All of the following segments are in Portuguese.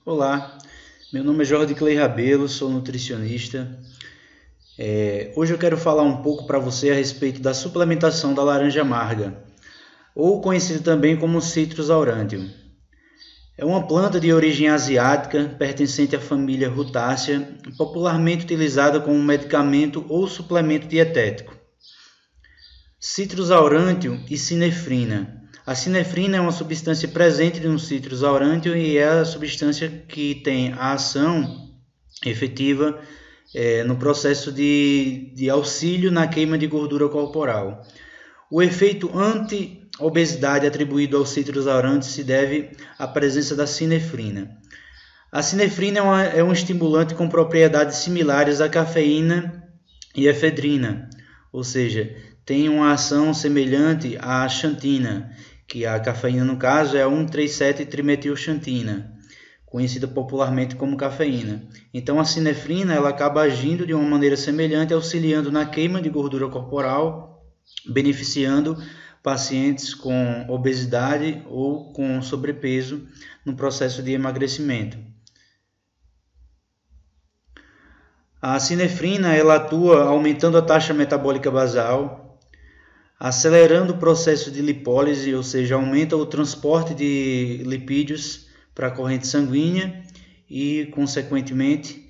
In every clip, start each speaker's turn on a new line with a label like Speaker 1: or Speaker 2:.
Speaker 1: Olá, meu nome é Jorge Clay Rabelo, sou nutricionista. Hoje eu quero falar um pouco para você a respeito da suplementação da laranja amarga, ou conhecida também como Citrus aurantium. É uma planta de origem asiática, pertencente à família Rutácea, popularmente utilizada como medicamento ou suplemento dietético. Citrus aurantium e sinefrina. A sinefrina é uma substância presente no Citrus aurantium e é a substância que tem a ação efetiva no processo de auxílio na queima de gordura corporal. O efeito anti-obesidade atribuído ao Citrus aurantium se deve à presença da sinefrina. A sinefrina é um estimulante com propriedades similares à cafeína e efedrina, ou seja, tem uma ação semelhante à xantina, que a cafeína no caso é a 1,3,7-trimetilxantina, conhecida popularmente como cafeína. Então a sinefrina ela acaba agindo de uma maneira semelhante, auxiliando na queima de gordura corporal, beneficiando pacientes com obesidade ou com sobrepeso no processo de emagrecimento. A sinefrina ela atua aumentando a taxa metabólica basal, acelerando o processo de lipólise, ou seja, aumenta o transporte de lipídios para a corrente sanguínea e, consequentemente,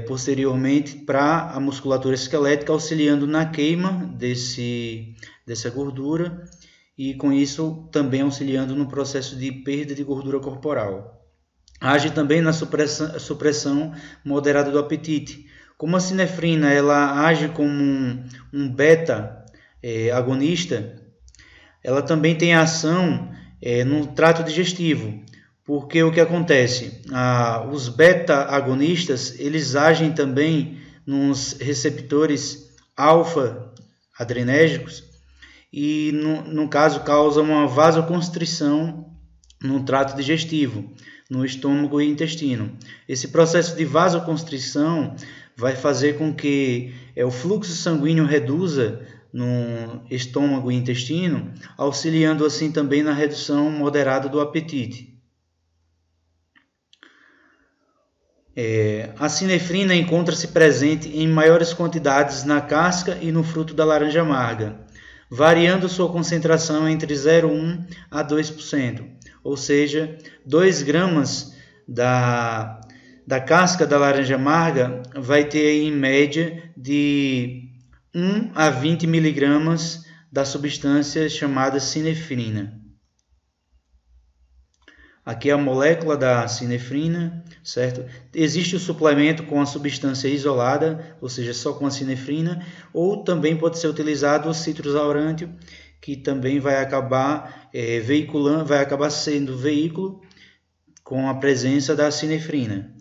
Speaker 1: posteriormente, para a musculatura esquelética, auxiliando na queima dessa gordura e, com isso, também auxiliando no processo de perda de gordura corporal. Age também na supressão moderada do apetite. Como a sinefrina ela age como um beta agonista, ela também tem ação no trato digestivo, porque o que acontece? Os beta-agonistas eles agem também nos receptores alfa-adrenérgicos e, no caso, causam uma vasoconstrição no trato digestivo, no estômago e intestino. Esse processo de vasoconstrição vai fazer com que o fluxo sanguíneo reduza no estômago e intestino, auxiliando assim também na redução moderada do apetite. A sinefrina encontra-se presente em maiores quantidades na casca e no fruto da laranja amarga, variando sua concentração entre 0,1 a 2%, ou seja, 2 gramas da casca da laranja amarga vai ter em média de 1 a 20 miligramas da substância chamada sinefrina. Aqui é a molécula da sinefrina, certo? Existe o suplemento com a substância isolada, ou seja, só com a sinefrina, ou também pode ser utilizado o Citrus aurantium, que também vai acabar sendo veículo com a presença da sinefrina.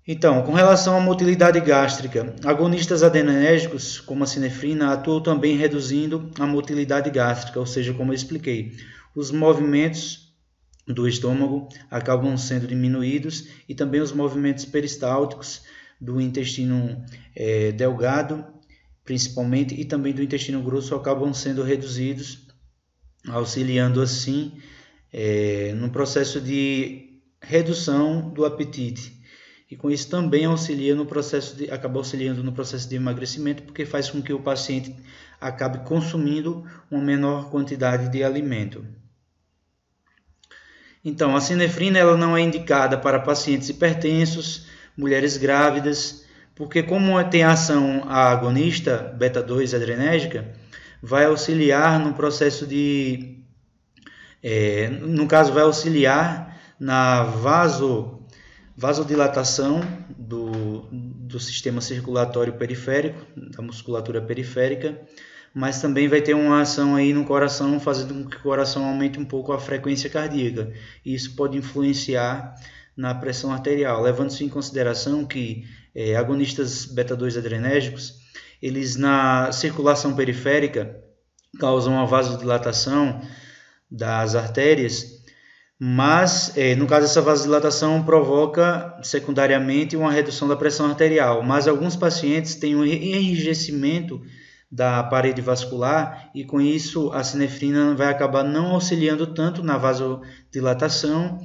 Speaker 1: Então, com relação à motilidade gástrica, agonistas adrenérgicos, como a sinefrina, atuam também reduzindo a motilidade gástrica, ou seja, como eu expliquei, os movimentos do estômago acabam sendo diminuídos e também os movimentos peristálticos do intestino delgado, principalmente, e também do intestino grosso acabam sendo reduzidos, auxiliando assim no processo de redução do apetite. E com isso também acaba auxiliando no processo de emagrecimento, porque faz com que o paciente acabe consumindo uma menor quantidade de alimento. Então, a sinefrina ela não é indicada para pacientes hipertensos, mulheres grávidas, porque como tem ação a agonista beta-2 adrenérgica, vai auxiliar no processo vai auxiliar na vasodilatação do sistema circulatório periférico, da musculatura periférica, mas também vai ter uma ação aí no coração, fazendo com que o coração aumente um pouco a frequência cardíaca. E isso pode influenciar na pressão arterial, levando-se em consideração que agonistas beta-2 adrenérgicos, eles na circulação periférica causam a vasodilatação das artérias, mas no caso essa vasodilatação provoca secundariamente uma redução da pressão arterial, mas alguns pacientes têm um enrijecimento da parede vascular e com isso a sinefrina vai acabar não auxiliando tanto na vasodilatação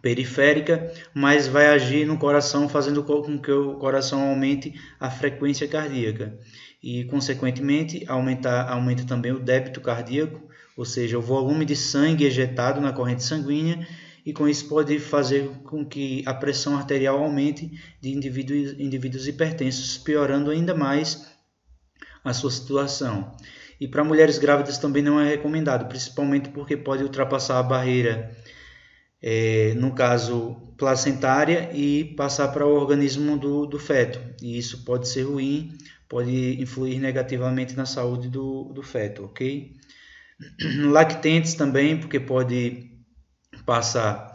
Speaker 1: periférica, mas vai agir no coração, fazendo com que o coração aumente a frequência cardíaca e, consequentemente, aumenta também o débito cardíaco, ou seja, o volume de sangue ejetado na corrente sanguínea, e com isso pode fazer com que a pressão arterial aumente de indivíduos hipertensos, piorando ainda mais a sua situação. E para mulheres grávidas também não é recomendado, principalmente porque pode ultrapassar a barreira, no caso placentária, e passar para o organismo do feto. E isso pode ser ruim, pode influir negativamente na saúde do feto, ok? Lactentes também, porque pode passar...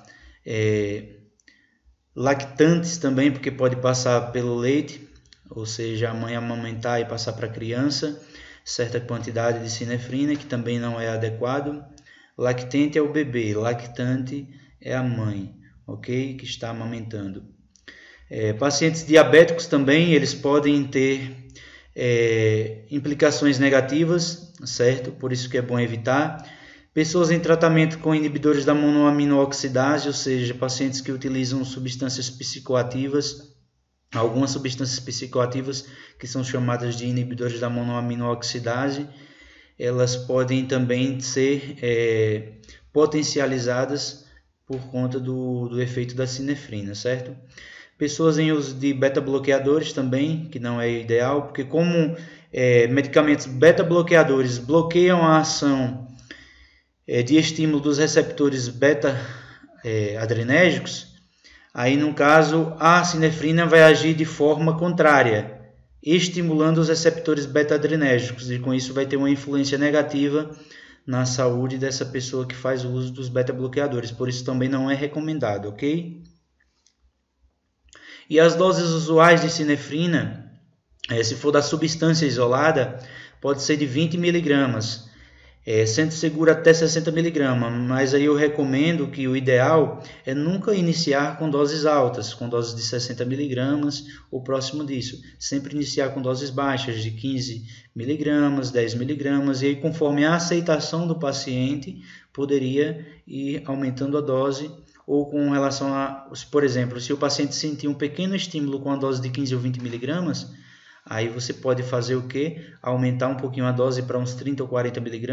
Speaker 1: lactantes também, porque pode passar pelo leite, ou seja, a mãe amamentar e passar para a criança certa quantidade de sinefrina, que também não é adequado. Lactente é o bebê, lactante é a mãe, ok? Que está amamentando. Pacientes diabéticos também, eles podem ter implicações negativas, certo? Por isso que é bom evitar. Pessoas em tratamento com inibidores da monoaminooxidase, ou seja, pacientes que utilizam substâncias psicoativas, algumas substâncias psicoativas que são chamadas de inibidores da monoaminooxidase, elas podem também ser potencializadas por conta do efeito da sinefrina, certo? Pessoas em uso de beta-bloqueadores também, que não é ideal, porque como medicamentos beta-bloqueadores bloqueiam a ação de estímulo dos receptores beta-adrenérgicos, aí no caso a sinefrina vai agir de forma contrária, estimulando os receptores beta-adrenérgicos, e com isso vai ter uma influência negativa na saúde dessa pessoa que faz o uso dos beta-bloqueadores, por isso também não é recomendado, ok? E as doses usuais de sinefrina, se for da substância isolada, pode ser de 20 mg, sendo seguro até 60 mg, mas aí eu recomendo que o ideal é nunca iniciar com doses altas, com doses de 60 mg ou próximo disso. Sempre iniciar com doses baixas, de 15 mg, 10 mg, e aí conforme a aceitação do paciente, poderia ir aumentando a dose, ou com relação a, por exemplo, se o paciente sentir um pequeno estímulo com a dose de 15 ou 20 mg, aí você pode fazer o quê? Aumentar um pouquinho a dose para uns 30 ou 40 mg,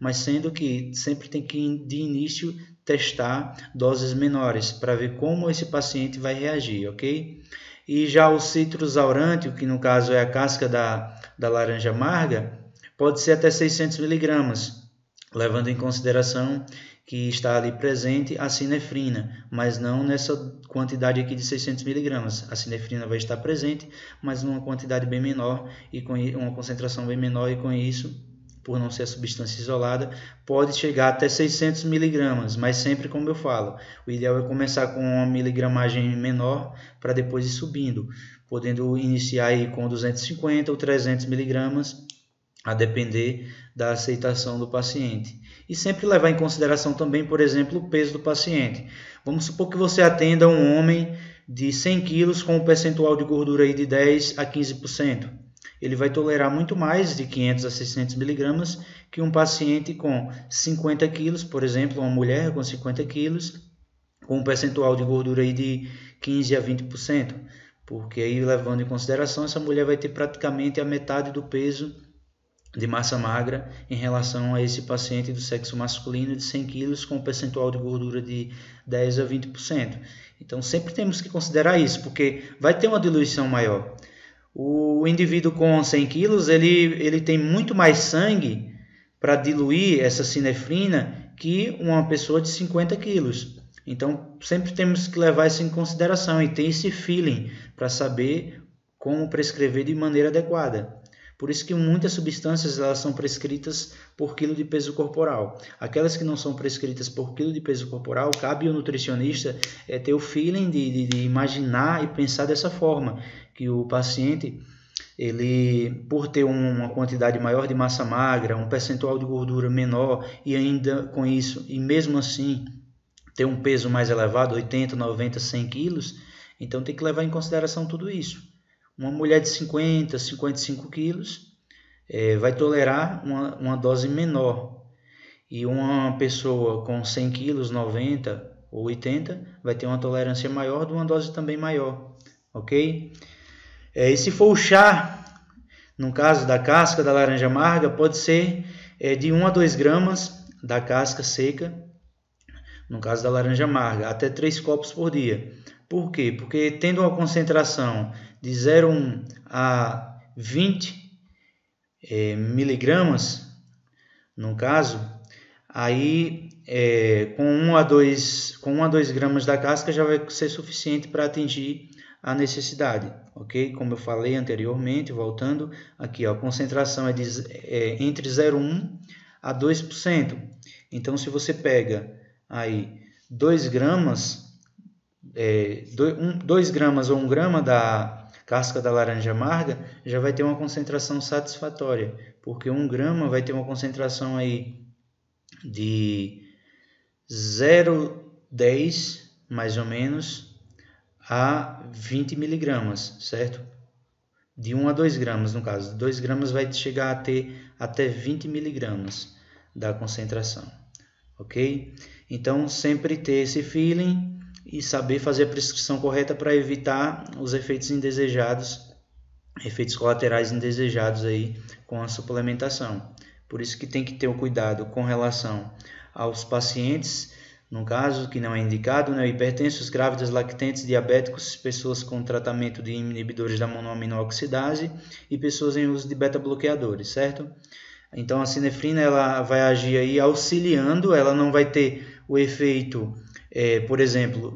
Speaker 1: mas sendo que sempre tem que, de início, testar doses menores para ver como esse paciente vai reagir, ok? E já o citrusaurante, que no caso é a casca da laranja amarga, pode ser até 600 mg, levando em consideração que está ali presente a sinefrina, mas não nessa quantidade aqui de 600 mg. A sinefrina vai estar presente, mas numa quantidade bem menor e com uma concentração bem menor, e com isso, por não ser a substância isolada, pode chegar até 600 mg, mas sempre, como eu falo, o ideal é começar com uma miligramagem menor para depois ir subindo, podendo iniciar aí com 250 ou 300 mg, a depender da aceitação do paciente. E sempre levar em consideração também, por exemplo, o peso do paciente. Vamos supor que você atenda um homem de 100 kg com um percentual de gordura aí de 10 a 15%. Ele vai tolerar muito mais de 500 a 600 mg que um paciente com 50 kg, por exemplo, uma mulher com 50 kg, com um percentual de gordura aí de 15 a 20%. Porque aí, levando em consideração, essa mulher vai ter praticamente a metade do peso de massa magra em relação a esse paciente do sexo masculino de 100 kg com um percentual de gordura de 10 a 20%. Então sempre temos que considerar isso, porque vai ter uma diluição maior. O indivíduo com 100 kg ele tem muito mais sangue para diluir essa sinefrina que uma pessoa de 50 kg. Então sempre temos que levar isso em consideração e ter esse feeling para saber como prescrever de maneira adequada. Por isso que muitas substâncias elas são prescritas por quilo de peso corporal. Aquelas que não são prescritas por quilo de peso corporal, cabe ao nutricionista ter o feeling de imaginar e pensar dessa forma, que o paciente, ele, por ter uma quantidade maior de massa magra, um percentual de gordura menor, e ainda com isso, e mesmo assim, ter um peso mais elevado, 80, 90, 100 quilos, então tem que levar em consideração tudo isso. Uma mulher de 50, 55 quilos vai tolerar uma dose menor. E uma pessoa com 100 quilos, 90 ou 80, vai ter uma tolerância maior de uma dose também maior, ok? E se for o chá, no caso da casca da laranja amarga, pode ser de 1 a 2 gramas da casca seca, no caso da laranja amarga, até 3 copos por dia. Por quê? Porque tendo uma concentração de 0,1 a 20 miligramas, no caso, aí com 1 a 2 gramas da casca já vai ser suficiente para atingir a necessidade, ok? Como eu falei anteriormente, voltando aqui, ó, a concentração é entre 0,1 a 2%. Então, se você pega aí 2 gramas, 2 gramas ou 1 grama da casca da laranja amarga, já vai ter uma concentração satisfatória, porque 1 grama vai ter uma concentração aí de 0,10 mais ou menos a 20 miligramas, certo? De 1 a 2 gramas, no caso. 2 gramas vai chegar a ter até 20 miligramas da concentração, ok? Então, sempre ter esse feeling e saber fazer a prescrição correta para evitar os efeitos indesejados, efeitos colaterais indesejados aí com a suplementação. Por isso que tem que ter o cuidado com relação aos pacientes, no caso que não é indicado, né, hipertensos, grávidas, lactentes, diabéticos, pessoas com tratamento de inibidores da monoaminoxidase e pessoas em uso de beta-bloqueadores, certo? Então a sinefrina ela vai agir aí auxiliando, ela não vai ter o efeito, por exemplo,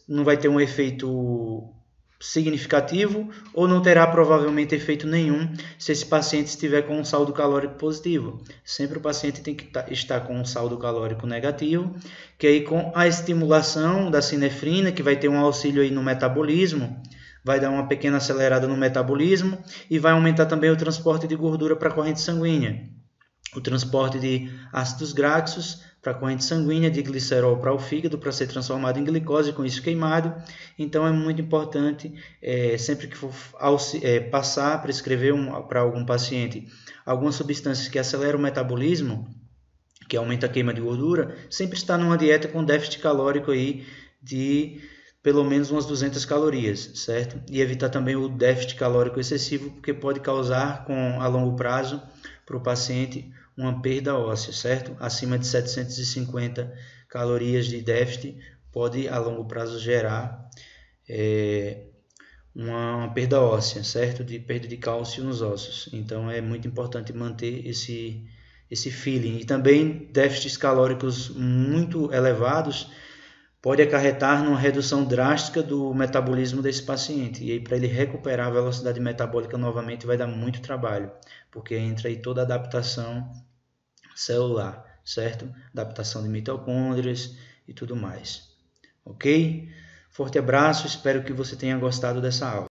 Speaker 1: não vai ter um efeito significativo ou não terá provavelmente efeito nenhum se esse paciente estiver com um saldo calórico positivo. Sempre o paciente tem que estar com um saldo calórico negativo, que aí com a estimulação da sinefrina, que vai ter um auxílio aí no metabolismo, vai dar uma pequena acelerada no metabolismo e vai aumentar também o transporte de gordura para a corrente sanguínea, o transporte de ácidos graxos para a corrente sanguínea, de glicerol para o fígado, para ser transformado em glicose, com isso queimado. Então é muito importante, sempre que for prescrever para algum paciente algumas substâncias que aceleram o metabolismo, que aumenta a queima de gordura, sempre estar numa dieta com déficit calórico aí de pelo menos umas 200 calorias, certo? E evitar também o déficit calórico excessivo, porque pode causar a longo prazo para o paciente uma perda óssea, certo? Acima de 750 calorias de déficit pode a longo prazo gerar uma perda óssea, certo? De perda de cálcio nos ossos. Então é muito importante manter esse feeling. E também déficits calóricos muito elevados pode acarretar numa redução drástica do metabolismo desse paciente. E aí, para ele recuperar a velocidade metabólica novamente, vai dar muito trabalho, porque entra aí toda a adaptação celular, certo? Adaptação de mitocôndrias e tudo mais. Ok? Forte abraço, espero que você tenha gostado dessa aula.